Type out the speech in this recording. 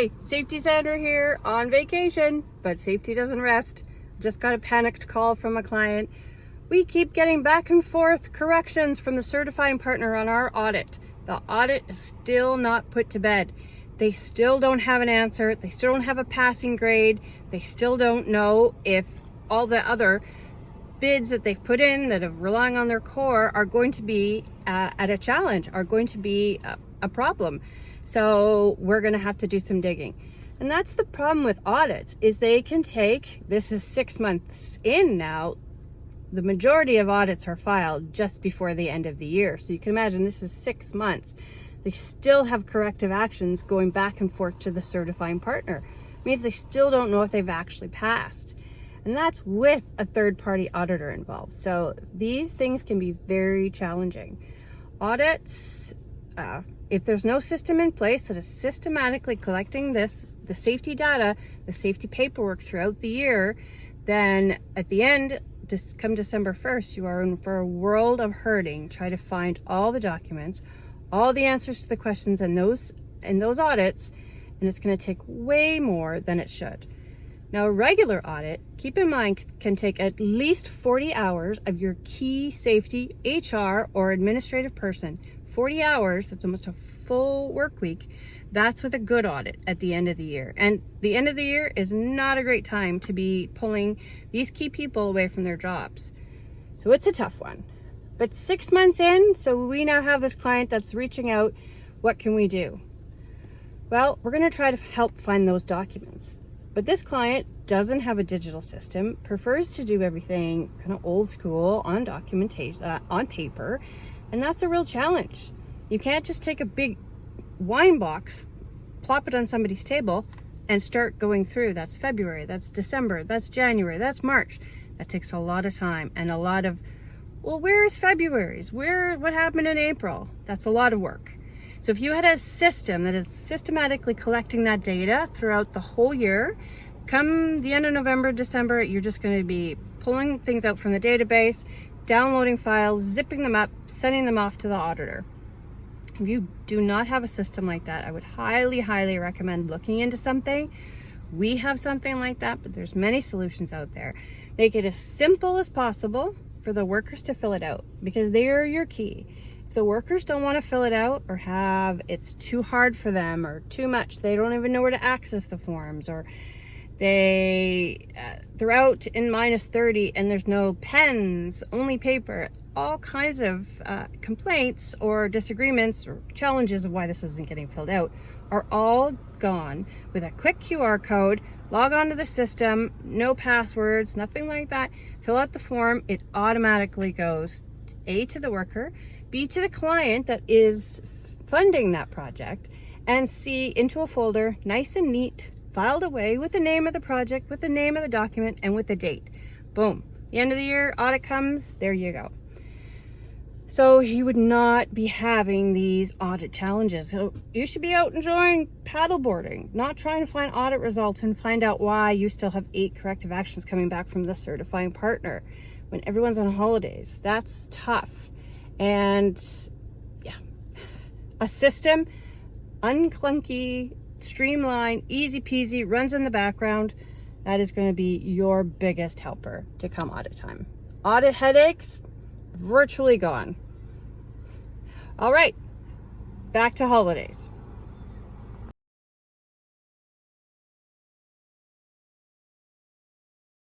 Hey, Safety Sandra here on vacation, but safety doesn't rest. Just got a panicked call from a client. We keep getting back and forth corrections from the certifying partner on our audit. The audit is still not put to bed. They still don't have an answer. They still don't have a passing grade. They still don't know if all the other bids that they've put in that are relying on their core are going to be at a challenge, are going to be a problem. So we're going to have to do some digging. And that's the problem with audits, is they can take, this is 6 months in now, the majority of audits are filed just before the end of the year. So you can imagine this is 6 months. They still have corrective actions going back and forth to the certifying partner. It means they still don't know if they've actually passed. And that's with a third-party auditor involved. So these things can be very challenging. Audits, if there's no system in place that is systematically collecting the safety data, the safety paperwork throughout the year, then at the end, come December 1st, you are in for a world of hurting. Try to find all the documents, all the answers to the questions in those audits, and it's going to take way more than it should. Now, a regular audit, keep in mind, can take at least 40 hours of your key safety HR or administrative person. 40 hours, that's almost a full work week. That's with a good audit at the end of the year. And the end of the year is not a great time to be pulling these key people away from their jobs. So it's a tough one. But 6 months in, so we now have this client that's reaching out. What can we do? Well, we're going to try to help find those documents. But this client doesn't have a digital system, prefers to do everything kind of old school on documentation, on paper, and that's a real challenge. You can't just take a big wine box, plop it on somebody's table, and start going through. That's February, that's December, that's January, that's March. That takes a lot of time and a lot of, well, where is February's? What happened in April? That's a lot of work. So if you had a system that is systematically collecting that data throughout the whole year, come the end of November, December, you're just going to be pulling things out from the database, downloading files, zipping them up, sending them off to the auditor. If you do not have a system like that, I would highly, highly recommend looking into something. We have something like that, but there's many solutions out there. Make it as simple as possible for the workers to fill it out, because they are your key. If the workers don't want to fill it out, or it's too hard for them or too much, they don't even know where to access the forms, or they're out in minus 30 and there's no pens, only paper, all kinds of complaints or disagreements or challenges of why this isn't getting filled out are all gone with a quick QR code. Log on to the system, no passwords, nothing like that. Fill out the form. It automatically goes A, to the worker, B, to the client that is funding that project, and C, into a folder, nice and neat, filed away with the name of the project, with the name of the document, and with the date. Boom. The end of the year, audit comes, there you go. So you would not be having these audit challenges. So you should be out enjoying paddleboarding, not trying to find audit results and find out why you still have 8 corrective actions coming back from the certifying partner when everyone's on holidays. That's tough. And yeah, a system, unclunky, streamlined, easy peasy, runs in the background, that is going to be your biggest helper to come audit time. Audit headaches, virtually gone. All right, back to holidays.